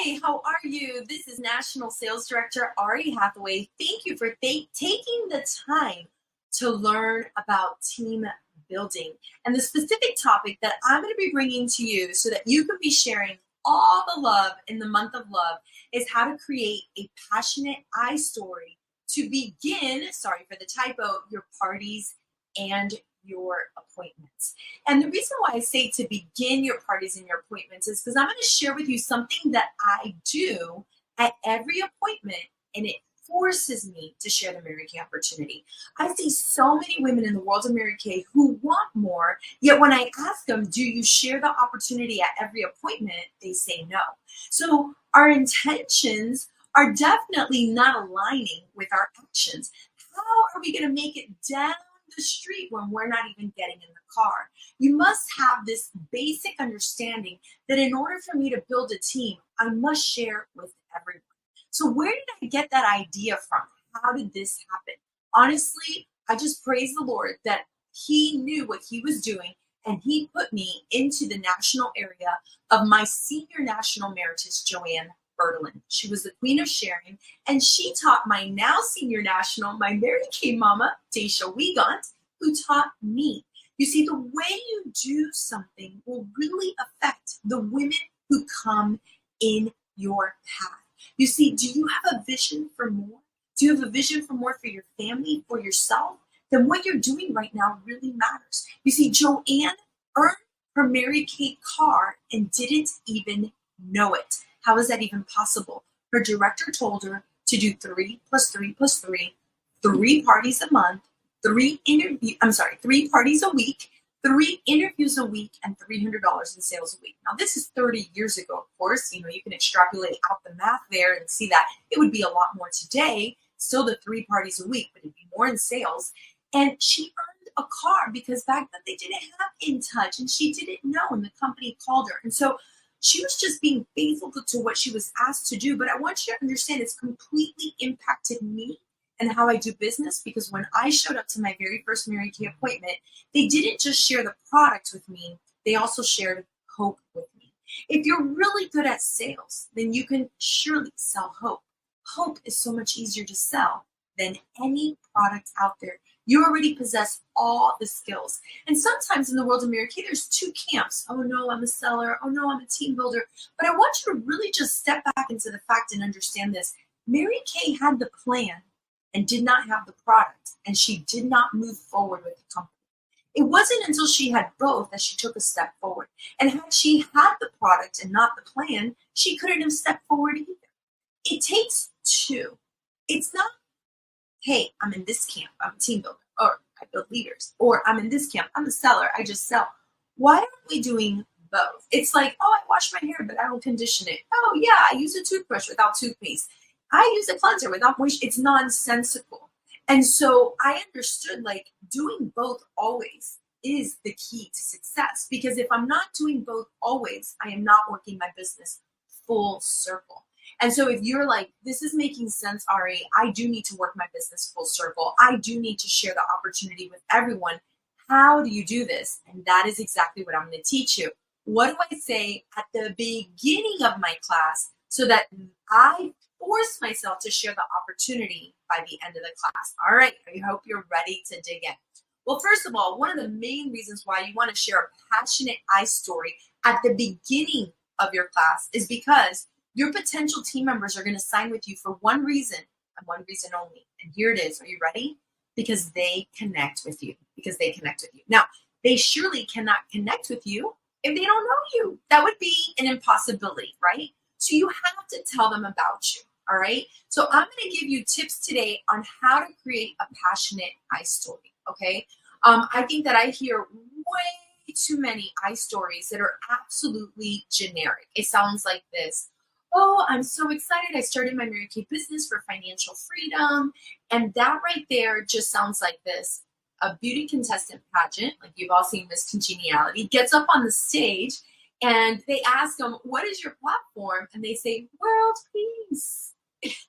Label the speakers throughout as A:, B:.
A: Hi, how are you? This is National Sales Director Auri Hatheway. Thank you for taking the time to learn about team building and the specific topic that I'm going to be bringing to you so that you can be sharing all the love in the month of love is how to create a passionate I story to begin, sorry for the typo, your parties and your appointments. And the reason why I say to begin your parties and your appointments is because I'm going to share with you something that I do at every appointment, and it forces me to share the Mary Kay opportunity. I see so many women in the world of Mary Kay who want more, yet when I ask them, do you share the opportunity at every appointment, they say no. So our intentions are definitely not aligning with our actions. How are we going to make it down the street when we're not even getting in the car? You must have this basic understanding that in order for me to build a team, I must share with everyone. So where did I get that idea from? How did this happen? Honestly, I just praise the Lord that he knew what he was doing, and he put me into the national area of my senior national emeritus, Joanne Bertolin. She was the queen of sharing, and she taught my now senior national, my Mary Kay mama, Daisha Wiegand, who taught me. You see, the way you do something will really affect the women who come in your path. You see, do you have a vision for more? Do you have a vision for more for your family, for yourself? Then what you're doing right now really matters. You see, Joanne earned her Mary Kay car and didn't even know it. How is that even possible? Her director told her to do 3 + 3 + 3, 3 parties a month, 3 parties a week, 3 interviews a week, and $300 in sales a week. Now, this is 30 years ago, of course. You can extrapolate out the math there and see that it would be a lot more today. Still the 3 parties a week, but it'd be more in sales. And she earned a car because back then they didn't have In Touch, and she didn't know, and the company called her. And so she was just being faithful to what she was asked to do. But I want you to understand it's completely impacted me and how I do business, because when I showed up to my very first Mary Kay appointment, they didn't just share the product with me, they also shared hope with me. If you're really good at sales, then you can surely sell hope. Hope is so much easier to sell than any product out there. You already possess all the skills. And sometimes in the world of Mary Kay, there's 2 camps. Oh no, I'm a seller. Oh no, I'm a team builder. But I want you to really just step back into the fact and understand this. Mary Kay had the plan and did not have the product, and she did not move forward with the company. It wasn't until she had both that she took a step forward. And had she had the product and not the plan, she couldn't have stepped forward either. It takes 2. It's not, hey, I'm in this camp, I'm a team builder, or I build leaders, or I'm in this camp, I'm a seller, I just sell. Why aren't we doing both? It's like, oh, I wash my hair, but I don't condition it. Oh yeah, I use a toothbrush without toothpaste. I use a cleanser without moisture. It's nonsensical. And so I understood, like, doing both always is the key to success, because if I'm not doing both always, I am not working my business full circle. And so if you're like, this is making sense, Ari, I do need to work my business full circle. I do need to share the opportunity with everyone. How do you do this? And that is exactly what I'm going to teach you. What do I say at the beginning of my class so that I force myself to share the opportunity by the end of the class? All right, I hope you're ready to dig in. Well, first of all, one of the main reasons why you want to share a passionate I story at the beginning of your class is because your potential team members are going to sign with you for one reason and one reason only. And here it is. Are you ready? Because they connect with you. Because they connect with you. Now, they surely cannot connect with you if they don't know you. That would be an impossibility, right? So you have to tell them about you. All right. So I'm going to give you tips today on how to create a passionate I story. Okay. I think that I hear way too many I stories that are absolutely generic. It sounds like this. Oh, I'm so excited. I started my Mary Kay business for financial freedom. And that right there just sounds like this. A beauty contestant pageant, like you've all seen Miss Congeniality, gets up on the stage and they ask them, what is your platform? And they say, world peace.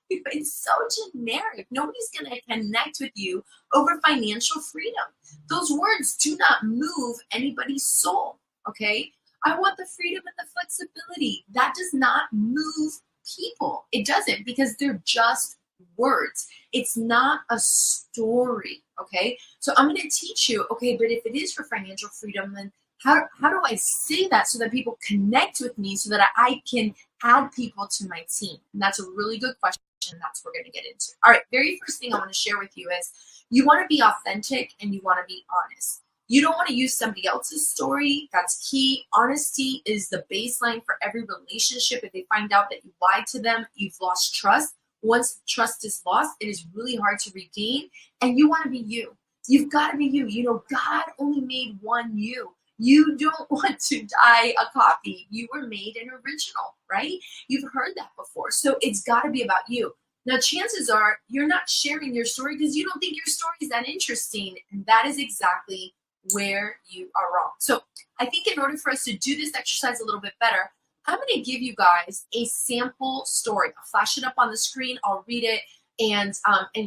A: It's so generic. Nobody's going to connect with you over financial freedom. Those words do not move anybody's soul, okay? I want the freedom and the flexibility. That does not move people. It doesn't, because they're just words. It's not a story, okay? So I'm going to teach you, okay, but if it is for financial freedom, then how do I say that so that people connect with me so that I can add people to my team? And that's a really good question. That's what we're going to get into. All right, very first thing I want to share with you is you want to be authentic and you want to be honest. You don't want to use somebody else's story. That's key. Honesty is the baseline for every relationship. If they find out that you lied to them, you've lost trust. Once trust is lost, it is really hard to regain. And you want to be you. You've got to be you. You know, God only made one you. You don't want to die a copy. You were made an original, right? You've heard that before. So it's got to be about you. Now, chances are you're not sharing your story because you don't think your story is that interesting. And that is exactly where you are wrong. So I think in order for us to do this exercise a little bit better, I'm going to give you guys a sample story. I'll flash it up on the screen. I'll read it. And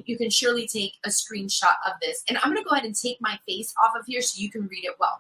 A: you can surely take a screenshot of this. And I'm going to go ahead and take my face off of here so you can read it well.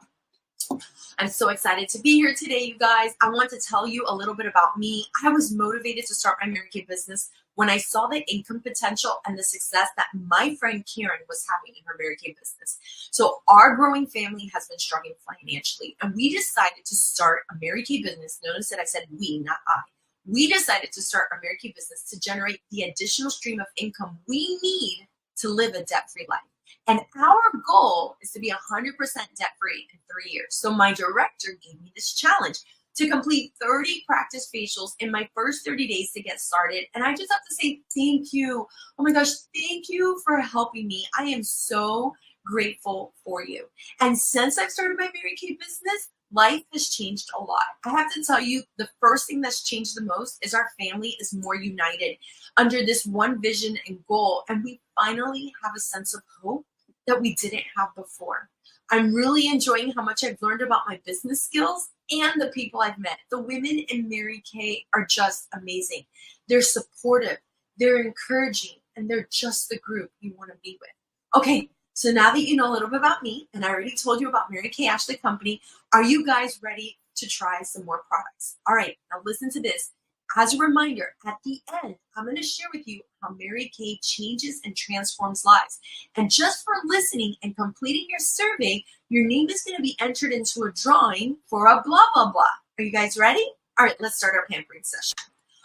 A: I'm so excited to be here today, you guys. I want to tell you a little bit about me. I was motivated to start my Mary Kay business when I saw the income potential and the success that my friend Karen was having in her Mary Kay business. So our growing family has been struggling financially, and we decided to start a Mary Kay business. Notice that I said we, not I. We decided to start a Mary Kay business to generate the additional stream of income we need to live a debt-free life. And our goal is to be 100% debt-free in 3 years. So my director gave me this challenge to complete 30 practice facials in my first 30 days to get started. And I just have to say thank you. Oh my gosh, thank you for helping me. I am so grateful for you. And since I've started my Mary Kay business, life has changed a lot. I have to tell you, the first thing that's changed the most is our family is more united under this one vision and goal. And we finally have a sense of hope that we didn't have before. I'm really enjoying how much I've learned about my business skills and the people I've met. The women in Mary Kay are just amazing. They're supportive, they're encouraging, and they're just the group you want to be with. Okay, so now that you know a little bit about me, and I already told you about Mary Kay Ashley Company, are you guys ready to try some more products? All right, now listen to this. As a reminder, at the end, I'm going to share with you how Mary Kay changes and transforms lives. And just for listening and completing your survey, your name is going to be entered into a drawing for a blah, blah, blah. Are you guys ready? All right, let's start our pampering session.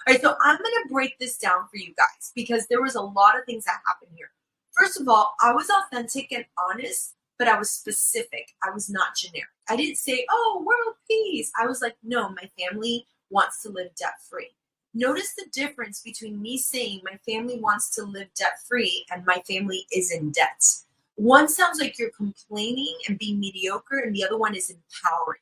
A: All right, so I'm going to break this down for you guys because there was a lot of things that happened here. First of all, I was authentic and honest, but I was specific. I was not generic. I didn't say, oh, world peace. I was like, no, my family wants to live debt-free. Notice the difference between me saying my family wants to live debt-free and my family is in debt. One sounds like you're complaining and being mediocre, and the other one is empowering.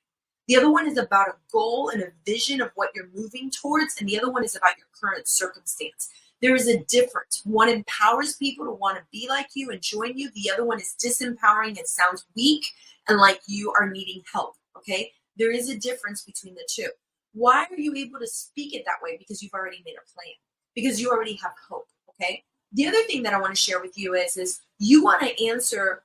A: The other one is about a goal and a vision of what you're moving towards, and the other one is about your current circumstance. There is a difference. One empowers people to want to be like you and join you. The other one is disempowering and sounds weak and like you are needing help, okay? There is a difference between the two. Why are you able to speak it that way? Because you've already made a plan, because you already have hope, okay? The other thing that I want to share with you is you want to answer,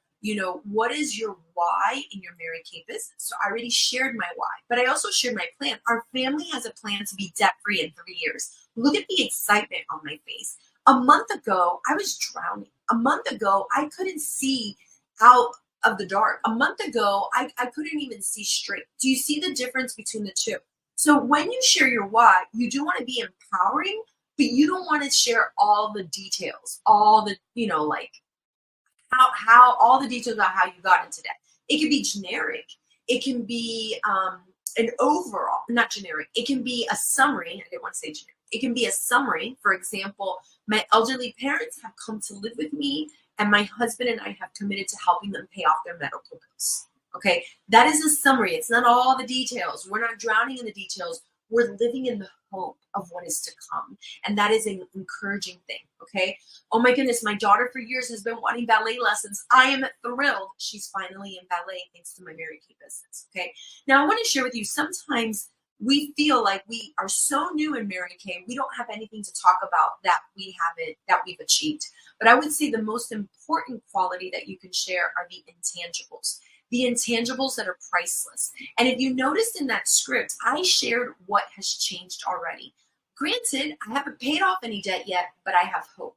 A: what is your why in your Mary Kay business? So I already shared my why, but I also shared my plan. Our family has a plan to be debt-free in 3 years. Look at the excitement on my face. A month ago, I was drowning. A month ago, I couldn't see out of the dark. A month ago, I couldn't even see straight. Do you see the difference between the two? So when you share your why, you do want to be empowering, but you don't want to share all the details, all the, how all the details about how you got into debt. It can be generic. It can be an overall, not generic. It can be a summary. I didn't want to say generic. It can be a summary. For example, my elderly parents have come to live with me, and my husband and I have committed to helping them pay off their medical bills. Okay, that is a summary. It's not all the details. We're not drowning in the details. We're living in the hope of what is to come. And that is an encouraging thing, okay? Oh my goodness, my daughter for years has been wanting ballet lessons. I am thrilled she's finally in ballet thanks to my Mary Kay business, okay? Now I want to share with you, sometimes we feel like we are so new in Mary Kay, we don't have anything to talk about that we've achieved. But I would say the most important quality that you can share are the intangibles. The intangibles that are priceless. And if you noticed in that script, I shared what has changed already. Granted, I haven't paid off any debt yet, but I have hope.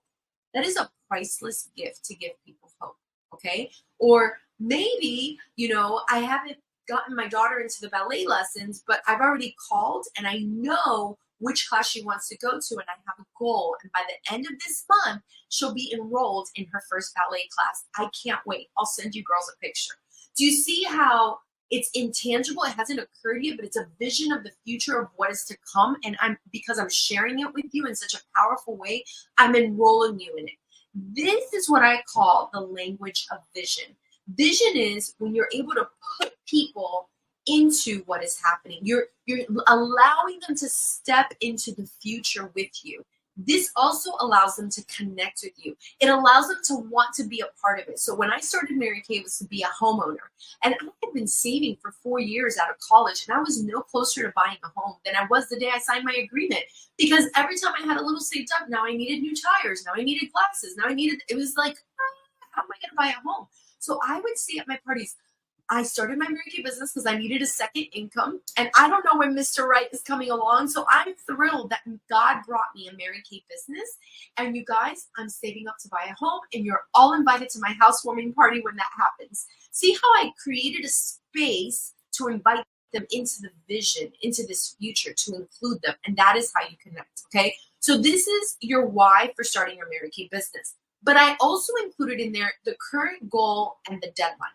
A: That is a priceless gift to give people hope, okay? Or maybe, I haven't gotten my daughter into the ballet lessons, but I've already called and I know which class she wants to go to, and I have a goal. And by the end of this month, she'll be enrolled in her first ballet class. I can't wait. I'll send you girls a picture. Do you see how it's intangible? It hasn't occurred yet, but it's a vision of the future of what is to come. And because I'm sharing it with you in such a powerful way, I'm enrolling you in it. This is what I call the language of vision. Vision is when you're able to put people into what is happening. You're allowing them to step into the future with you. This also allows them to connect with you. It allows them to want to be a part of it. So when I started Mary Kay, it was to be a homeowner. And I had been saving for 4 years out of college, and I was no closer to buying a home than I was the day I signed my agreement. Because every time I had a little saved up, now I needed new tires, now I needed glasses, it was like, how am I going to buy a home? So I would say at my parties, I started my Mary Kay business because I needed a second income. And I don't know when Mr. Right is coming along. So I'm thrilled that God brought me a Mary Kay business. And you guys, I'm saving up to buy a home. And you're all invited to my housewarming party when that happens. See how I created a space to invite them into the vision, into this future, to include them. And that is how you connect, okay? So this is your why for starting your Mary Kay business. But I also included in there the current goal and the deadline,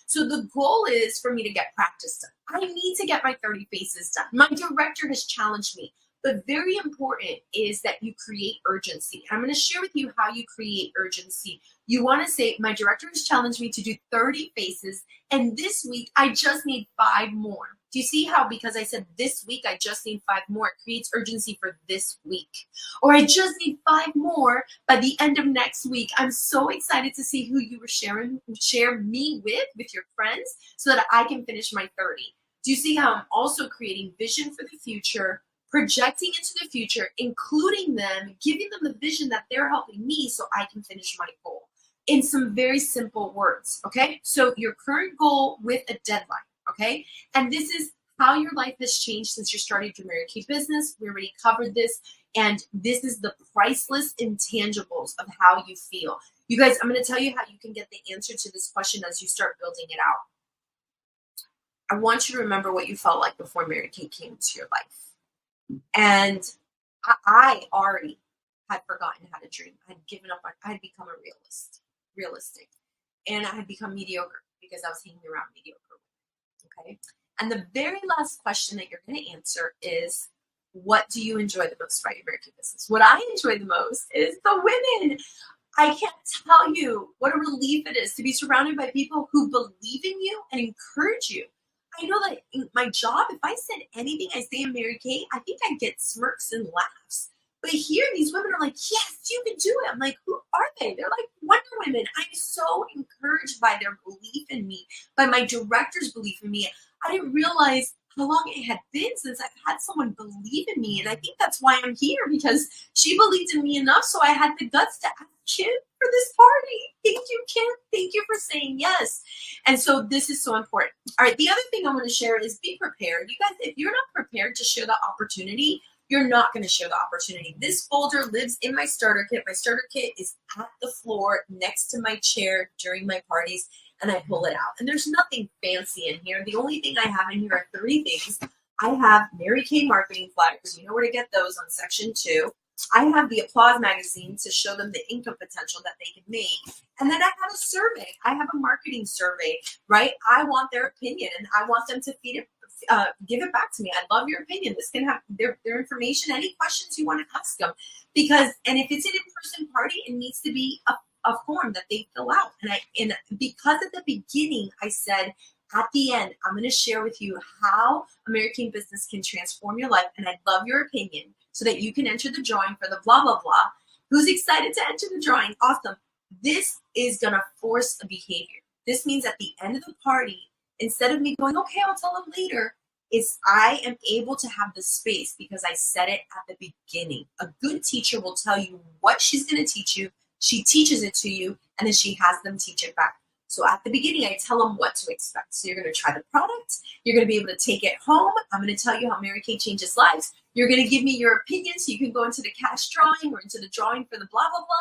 A: So the goal is for me to get practice done. I need to get my 30 faces done. My director has challenged me. But very important is that you create urgency. I'm going to share with you how you create urgency. You want to say, my director has challenged me to do 30 faces, and this week I just need 5 more. Do you see how, because I said this week I just need 5 more, it creates urgency for this week? Or I just need 5 more by the end of next week. I'm so excited to see who you were share me with your friends, so that I can finish my 30. Do you see how I'm also creating vision for the future, projecting into the future, including them, giving them the vision that they're helping me so I can finish my goal in some very simple words, okay? So your current goal with a deadline, okay? And this is how your life has changed since you started your Mary Kay business. We already covered this, and this is the priceless intangibles of how you feel. You guys, I'm going to tell you how you can get the answer to this question as you start building it out. I want you to remember what you felt like before Mary Kay came into your life. And I already had forgotten how to dream. I had given up. I had become a realistic. And I had become mediocre because I was hanging around mediocre women, okay? And the very last question that you're going to answer is, what do you enjoy the most about your Mary Kay business? What I enjoy the most is the women. I can't tell you what a relief it is to be surrounded by people who believe in you and encourage you. I know that in my job, if I said anything I say in Mary Kay, I think I'd get smirks and laughs. But here, these women are like, yes, you can do it. I'm like, who are they? They're like Wonder Women. I'm so encouraged by their belief in me, by my director's belief in me. I didn't realize how long it had been since I've had someone believe in me. And I think that's why I'm here, because she believed in me enough, so I had the guts to ask Kim for this party. Thank you, Kim. Thank you for saying yes. And so this is so important. All right, the other thing I want to share is be prepared. You guys, if you're not prepared to share the opportunity, you're not going to share the opportunity. This folder lives in my starter kit. My starter kit is at the floor next to my chair during my parties, and I pull it out. And there's nothing fancy in here. The only thing I have in here are 3 things. I have Mary Kay marketing flyers. You know where to get those on section 2. I have the Applause magazine to show them the income potential that they can make. And then I have a survey. I have a marketing survey, right? I want their opinion, and I want them to give it back to me. I love your opinion. This can have their information, any questions you want to ask them. And if it's an in-person party, it needs to be a form that they fill out. And because at the beginning I said, at the end, I'm going to share with you how a Mary Kay business can transform your life, and I'd love your opinion so that you can enter the drawing for the blah, blah, blah. Who's excited to enter the drawing? Awesome. This is going to force a behavior. This means at the end of the party, instead of me going, okay, I'll tell them later, I am able to have the space because I said it at the beginning. A good teacher will tell you what she's going to teach you. She teaches it to you, and then she has them teach it back. So at the beginning, I tell them what to expect. So you're going to try the product. You're going to be able to take it home. I'm going to tell you how Mary Kay changes lives. You're going to give me your opinion so you can go into the cash drawing or into the drawing for the blah, blah, blah.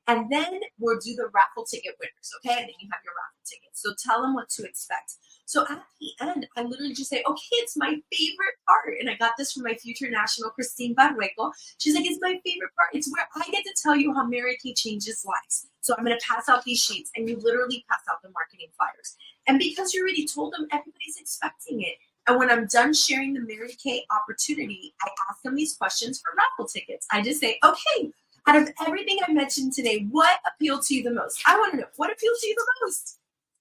A: And then we'll do the raffle ticket winners, okay? And then you have your raffle tickets. So tell them what to expect. So at the end, I literally just say, okay, it's my favorite part. And I got this from my future national, Christine Barrueco. She's like, it's my favorite part. It's where I get to tell you how Mary Kay changes lives. So I'm going to pass out these sheets, and you literally pass out the marketing flyers. And because you already told them, everybody's expecting it. And when I'm done sharing the Mary Kay opportunity, I ask them these questions for raffle tickets. I just say, okay, out of everything I mentioned today, what appealed to you the most? I want to know, what appealed to you the most?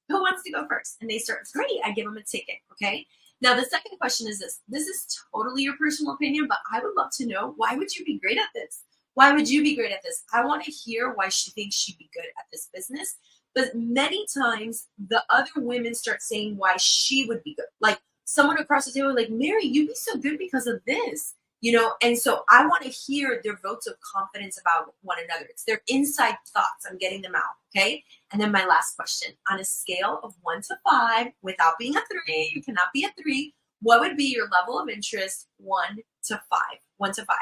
A: Who wants to go first? And they start, great, I give them a ticket, okay? Now, the second question is this. This is totally your personal opinion, but I would love to know, why would you be great at this? Why would you be great at this? I want to hear why she thinks she'd be good at this business. But many times, the other women start saying why she would be good. Like, someone across the table, like, Mary, you'd be so good because of this. You know, and so I want to hear their votes of confidence about one another. It's their inside thoughts. I'm getting them out, okay? And then my last question, on a scale of 1 to 5, without being a 3, you cannot be a 3, what would be your level of interest 1 to 5? 1 to 5.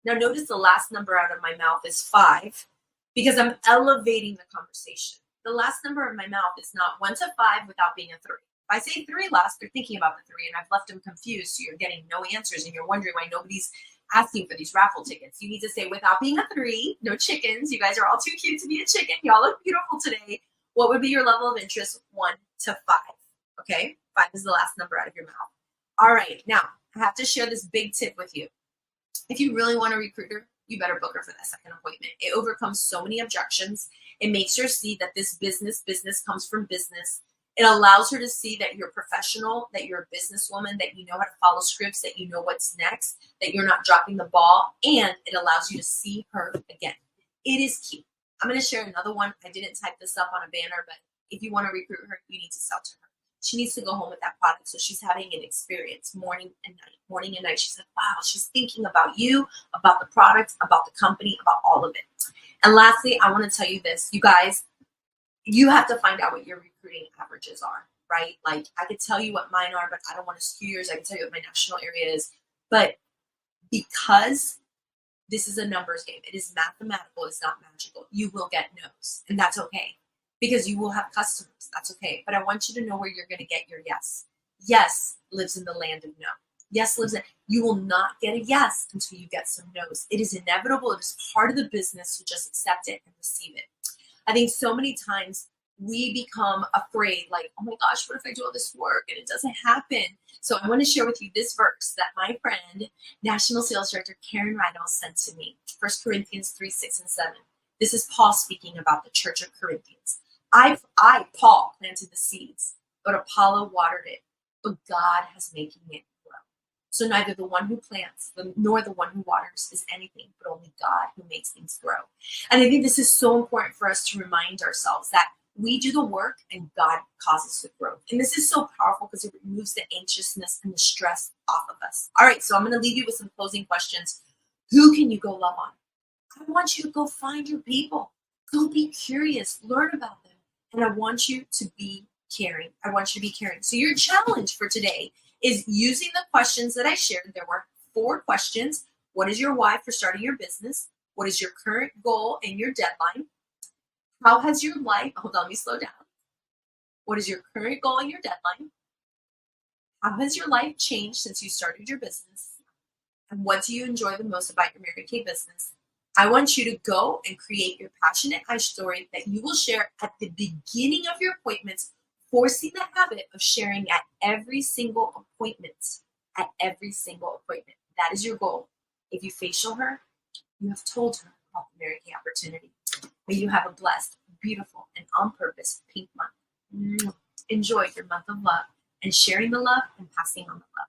A: Now notice the last number out of my mouth is 5 because I'm elevating the conversation. The last number of my mouth is not 1 to 5 without being a 3. If I say 3 last, they're thinking about the 3, and I've left them confused, so you're getting no answers, and you're wondering why nobody's asking for these raffle tickets. You need to say, without being a 3, no chickens. You guys are all too cute to be a chicken. Y'all look beautiful today. What would be your level of interest 1 to 5? Okay, 5 is the last number out of your mouth. All right, now I have to share this big tip with you. If you really want a recruiter, you better book her for that second appointment. It overcomes so many objections. It makes her see that this business comes from business. It allows her to see that you're professional, that you're a businesswoman, that you know how to follow scripts, that you know what's next, that you're not dropping the ball, and it allows you to see her again. It is key. I'm going to share another one. I didn't type this up on a banner, but if you want to recruit her, you need to sell to her. She needs to go home with that product, so she's having an experience morning and night. Morning and night, she's like, wow, she's thinking about you, about the product, about the company, about all of it. And lastly, I want to tell you this. You guys, you have to find out what your recruiting averages are, right? Like, I could tell you what mine are, but I don't want to skew yours. I can tell you what my national area is. But because this is a numbers game, it is mathematical, it's not magical, you will get no's, and that's okay. Because you will have customers, that's okay. But I want you to know where you're going to get your yes. Yes lives in the land of no. Yes lives in, you will not get a yes until you get some no's. It is inevitable, it is part of the business, so just accept it and receive it. I think so many times we become afraid, like, oh my gosh, what if I do all this work and it doesn't happen? So I want to share with you this verse that my friend, National Sales Director Karen Rydell sent to me, 1 Corinthians 3, 6, and 7. This is Paul speaking about the church of Corinthians. Paul, planted the seeds, but Apollo watered it, but God has making it grow. So neither the one who plants nor the one who waters is anything, but only God who makes things grow. And I think this is so important for us to remind ourselves that we do the work and God causes the growth. And this is so powerful because it removes the anxiousness and the stress off of us. All right, so I'm going to leave you with some closing questions. Who can you go love on? I want you to go find your people. Go be curious, learn about them. And I want you to be caring. I want you to be caring. So your challenge for today is using the questions that I shared. There were 4 questions. What is your why for starting your business? What is your current goal and your deadline? How has your life, hold on, let me slow down. What is your current goal and your deadline? How has your life changed since you started your business? And what do you enjoy the most about your Mary Kay business? I want you to go and create your passionate I story that you will share at the beginning of your appointments, forcing the habit of sharing at every single appointment. At every single appointment. That is your goal. If you facial her, you have told her about the Mary Kay opportunity. May you have a blessed, beautiful, and on purpose pink month. Enjoy your month of love and sharing the love and passing on the love.